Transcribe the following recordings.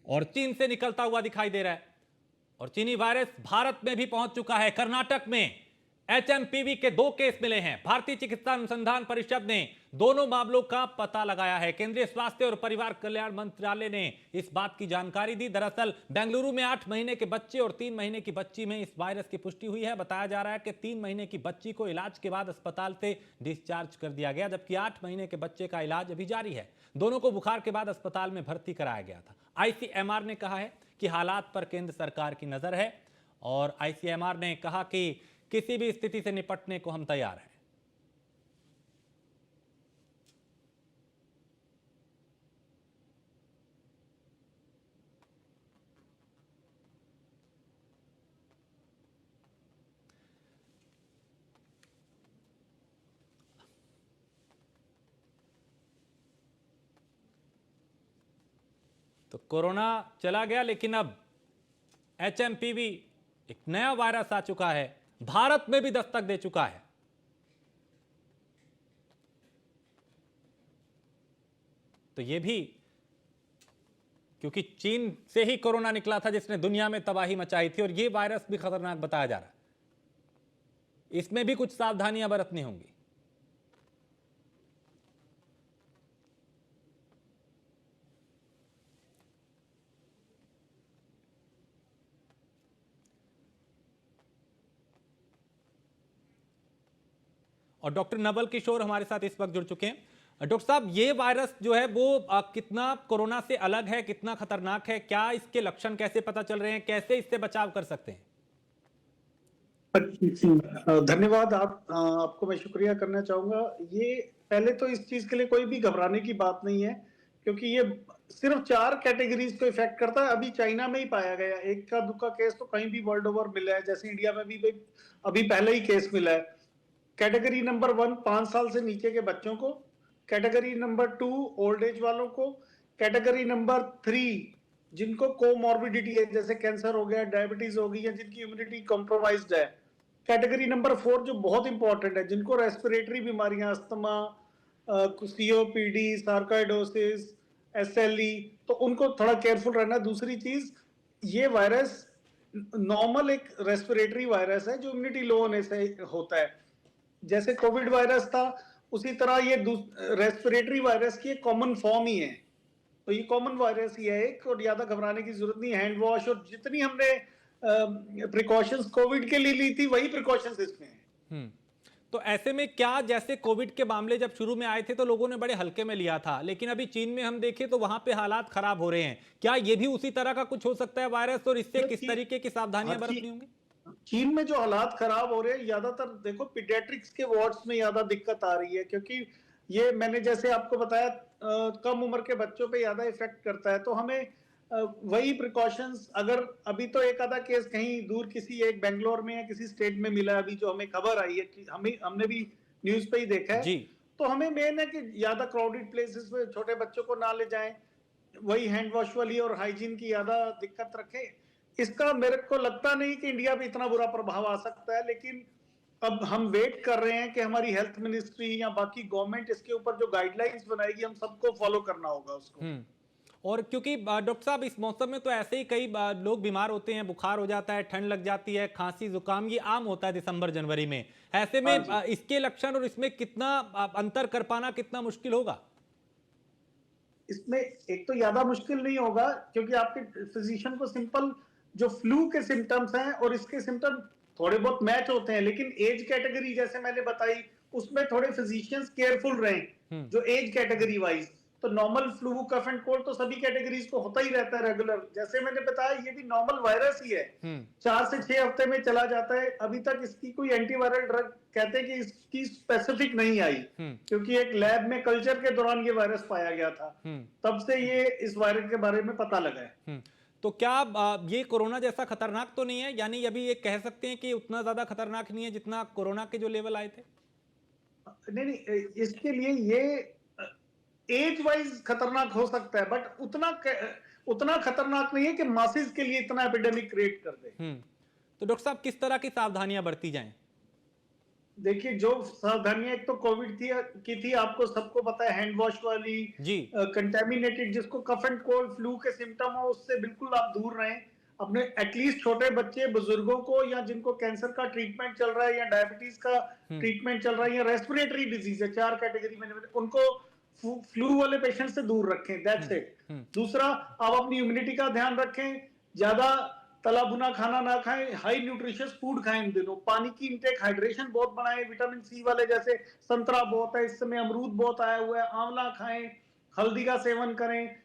और चीन से निकलता हुआ दिखाई दे रहा है। और चीनी वायरस भारत में भी पहुंच चुका है। कर्नाटक में एचएमपीवी के 2 केस मिले हैं। भारतीय चिकित्सा अनुसंधान परिषद ने दोनों मामलों का पता लगाया है। केंद्रीय स्वास्थ्य और परिवार कल्याण मंत्रालय ने इस बात की जानकारी दी। दरअसल बेंगलुरु में 8 महीने के बच्चे और 3 महीने की बच्ची में इस वायरस की पुष्टि हुई है। बताया जा रहा है कि 3 महीने की बच्ची को इलाज के बाद अस्पताल से डिस्चार्ज कर दिया गया, जबकि 8 महीने के बच्चे का इलाज अभी जारी है। दोनों को बुखार के बाद अस्पताल में भर्ती कराया गया था। आईसीएमआर ने कहा है कि हालात पर केंद्र सरकार की नजर है और आईसीएमआर ने कहा कि किसी भी स्थिति से निपटने को हम तैयार हैं। तो कोरोना चला गया, लेकिन अब एचएमपीवी एक नया वायरस आ चुका है, भारत में भी दस्तक दे चुका है। तो यह भी क्योंकि चीन से ही कोरोना निकला था जिसने दुनिया में तबाही मचाई थी, और यह वायरस भी खतरनाक बताया जा रहा है। इसमें भी कुछ सावधानियां बरतनी होंगी। और डॉक्टर नवल किशोर हमारे साथ इस वक्त जुड़ चुके हैं। डॉक्टर साहब, ये वायरस जो है वो कितना कोरोना से अलग है, कितना खतरनाक है, क्या इसके लक्षण कैसे पता चल रहे हैं, कैसे इससे बचाव कर सकते हैं? धन्यवाद। आपको मैं शुक्रिया करना चाहूंगा। ये पहले तो इस चीज के लिए कोई भी घबराने की बात नहीं है, क्योंकि ये सिर्फ 4 कैटेगरीज को इफेक्ट करता है। अभी चाइना में ही पाया गया, एक का दुक्का केस तो कहीं भी वर्ल्ड ओवर मिला है, जैसे इंडिया में भी अभी पहले ही केस मिला है। कैटेगरी नंबर 1 5 साल से नीचे के बच्चों को, कैटेगरी नंबर 2 ओल्ड एज वालों को, कैटेगरी नंबर 3 जिनको कोमॉर्बिडिटी है जैसे कैंसर हो गया, डायबिटीज हो गई, या जिनकी इम्यूनिटी कॉम्प्रोमाइज्ड है। कैटेगरी नंबर 4 जो बहुत इंपॉर्टेंट है, जिनको रेस्पिरेटरी बीमारियां, अस्थमा, सीओपीडी, सार्कोइडोसिस, एसएलई, तो उनको थोड़ा केयरफुल रहना। दूसरी चीज, ये वायरस नॉर्मल एक रेस्पिरेटरी वायरस है जो इम्यूनिटी लो होने से होता है। जैसे कोविड वायरस था, उसी तरह ये रेस्पिरेटरी वायरस की एक कॉमन फॉर्म ही है। तो ये कॉमन वायरस ही है एक, और ज्यादा घबराने की जरूरत नहीं। हैंड वॉश और जितनी हमने प्रिकॉशंस कोविड के लिए ली थी, वही प्रिकॉशंस इसमें हैं। तो ऐसे में क्या, जैसे कोविड के मामले जब शुरू में आए थे तो लोगों ने बड़े हल्के में लिया था, लेकिन अभी चीन में हम देखें तो वहां पे हालात खराब हो रहे हैं। क्या ये भी उसी तरह का कुछ हो सकता है वायरस, और इससे किस तरीके की सावधानियां बरतनी होंगी? चीन में जो हालात खराब हो रहे हैं, ज्यादातर देखो पीडियाट्रिक्स के वार्ड्स में ज्यादा दिक्कत आ रही है, क्योंकि ये मैंने जैसे आपको बताया कम उम्र के बच्चों पे ज्यादा इफेक्ट करता है। तो हमें वही प्रिकॉशंस, अगर अभी तो एक आधा केस कहीं दूर किसी एक बेंगलोर में या किसी स्टेट में मिला है, अभी जो हमें खबर आई है कि हमने भी न्यूज पे ही देखा है। तो हमें मेन है कि ज्यादा क्राउडेड प्लेसेस में छोटे बच्चों को ना ले जाएं, वही हैंड वॉश वाली और हाइजीन की ज्यादा दिक्कत रखें। इसका मेरे को लगता नहीं कि इंडिया पे इतना बुरा प्रभाव आ सकता है, लेकिन अब हम वेट कर रहे हैं कि हमारी हेल्थ मिनिस्ट्री या बाकी गवर्नमेंट इसके ऊपर जो गाइडलाइंस बनाएगी, हम सबको फॉलो करना होगा उसको। और क्योंकि डॉक्टर साहब इस मौसम में तो ऐसे ही कई लोग बीमार होते हैं, बुखार हो जाता है, ठंड लग जाती है, खांसी जुकाम, ये आम होता है दिसंबर जनवरी में। ऐसे में इसके लक्षण और इसमें कितना अंतर कर पाना कितना मुश्किल होगा? इसमें एक तो ज्यादा मुश्किल नहीं होगा, क्योंकि आपके फिजिशियन को सिंपल जो फ्लू के सिम्टम्स हैं और इसके सिम्टम थोड़े बहुत मैच होते हैं, लेकिन एज कैटेगरी जैसे मैंने बताई, उसमें थोड़े फिजिशियंस केयरफुल रहें जो एज कैटेगरी वाइज। तो normal flu, cough and cold तो सभी कैटेगरीज को होता ही रहता है रेगुलर। जैसे मैंने बताया, ये भी नॉर्मल वायरस ही है, 4 से 6 हफ्ते में चला जाता है। अभी तक इसकी कोई एंटीवायरल ड्रग कहते हैं कि इसकी स्पेसिफिक नहीं आई, क्योंकि एक लैब में कल्चर के दौरान ये वायरस पाया गया था, तब से ये इस वायरस के बारे में पता लगा है। तो क्या ये कोरोना जैसा खतरनाक तो नहीं है? यानी अभी ये कह सकते हैं कि उतना ज्यादा खतरनाक नहीं है जितना कोरोना के जो लेवल आए थे? नहीं, इसके लिए ये एज वाइज खतरनाक हो सकता है, बट उतना खतरनाक नहीं है कि मासेस के लिए इतना एपिडेमिक क्रिएट कर दे। तो डॉक्टर साहब, किस तरह की सावधानियां बरती जाएं? देखिए, जो सावधानियां एक तो कोविड थी की थी, आपको सबको पता है, हैंड वॉश वाली, जी। कंटेमिनेटेड, जिसको कफ एंड कोल्ड फ्लू के सिम्टम हो उससे बिल्कुल आप दूर रहें। अपने एटलीस्ट छोटे बच्चे, बुजुर्गों को, या जिनको कैंसर का ट्रीटमेंट चल रहा है या डायबिटीज का हम्म। ट्रीटमेंट चल रहा है या रेस्पिरेटरी डिजीज है, 4 कैटेगरी में उनको फ्लू वाले पेशेंट से दूर रखें, दैट्स हम्म। इट। हम्म। दूसरा, आप अपनी इम्यूनिटी का ध्यान रखें, ज्यादा तला भुना खाना ना खाएं, हाई न्यूट्रिशियस फूड खाएं इन दिनों, पानी की इंटेक, हाइड्रेशन बहुत बढ़ाएं, विटामिन सी वाले, जैसे संतरा बहुत है इस समय, अमरूद बहुत आया हुआ है, आंवला खाएं, हल्दी का सेवन करें,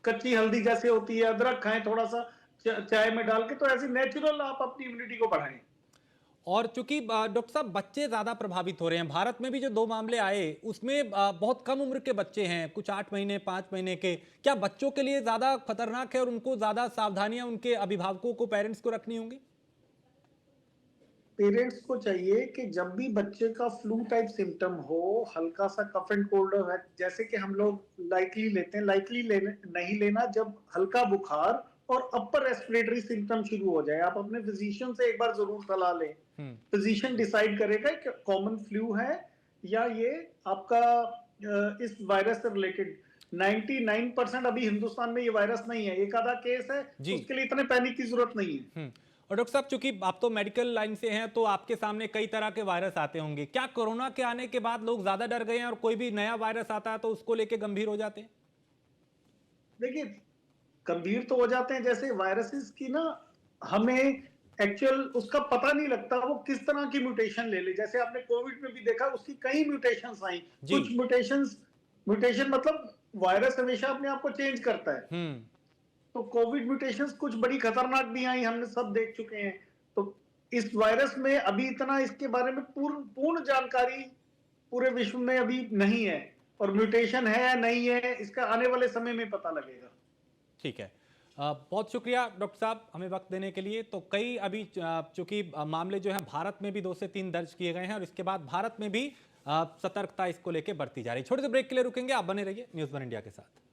कच्ची हल्दी जैसे होती है, अदरक खाएं थोड़ा सा चाय में डाल के, तो ऐसे नेचुरल आप अपनी इम्यूनिटी को बढ़ाएं। और चूंकि डॉक्टर साहब बच्चे ज्यादा प्रभावित हो रहे हैं, भारत में भी जो 2 मामले आए उसमें बहुत कम उम्र के बच्चे हैं, कुछ 8 महीने 5 महीने के। क्या बच्चों के लिए ज्यादा खतरनाक है और उनको ज्यादा सावधानियां उनके अभिभावकों को, पेरेंट्स को रखनी होंगी? पेरेंट्स को चाहिए कि जब भी बच्चे का फ्लू टाइप सिम्टम हो, हल्का सा कफ एंड कोल्ड है, जैसे कि हम लोग लाइकली लेते हैं, लाइकली लेने नहीं लेना, जब हल्का बुखार और अपर रेस्पिरेटरी सिम्टम शुरू हो जाए, आप अपने फिजिशियन से एक बार जरूर सलाह लें। हम्म। फिजिशियन डिसाइड करेगा कि कॉमन फ्लू है या ये आपका इस वायरस से रिलेटेड। 99% अभी हिंदुस्तान में ये वायरस नहीं है, एक आधा केस है, जी। उसके लिए इतने पैनिक की जरूरत नहीं है। और डॉक्टर साहब, चूंकि आप तो मेडिकल लाइन से हैं तो आपके सामने कई तरह के वायरस आते होंगे, क्या कोरोना के आने के बाद लोग ज्यादा डर गए हैं और कोई भी नया वायरस आता है तो उसको लेके गंभीर हो जाते हैं? देखिए, गंभीर तो हो जाते हैं, जैसे वायरसेस की ना, हमें एक्चुअल उसका पता नहीं लगता वो किस तरह की म्यूटेशन ले ले, जैसे आपने कोविड में भी देखा, उसकी कई म्यूटेशंस आई। जी। कुछ म्यूटेशन मतलब वायरस हमेशा अपने आप को चेंज करता है, हम्म। तो कोविड म्यूटेशंस कुछ बड़ी खतरनाक भी आई, हमने सब देख चुके हैं। तो इस वायरस में अभी इतना इसके बारे में पूर्ण पूर्ण जानकारी पूरे विश्व में अभी नहीं है, और म्यूटेशन है या नहीं है इसका आने वाले समय में पता लगेगा। ठीक है। बहुत शुक्रिया डॉक्टर साहब हमें वक्त देने के लिए। तो कई अभी चूंकि मामले जो हैं भारत में भी 2 से 3 दर्ज किए गए हैं और इसके बाद भारत में भी सतर्कता इसको लेके बढ़ती जा रही है। छोटे से ब्रेक के लिए रुकेंगे, आप बने रहिए न्यूज़ वन इंडिया के साथ।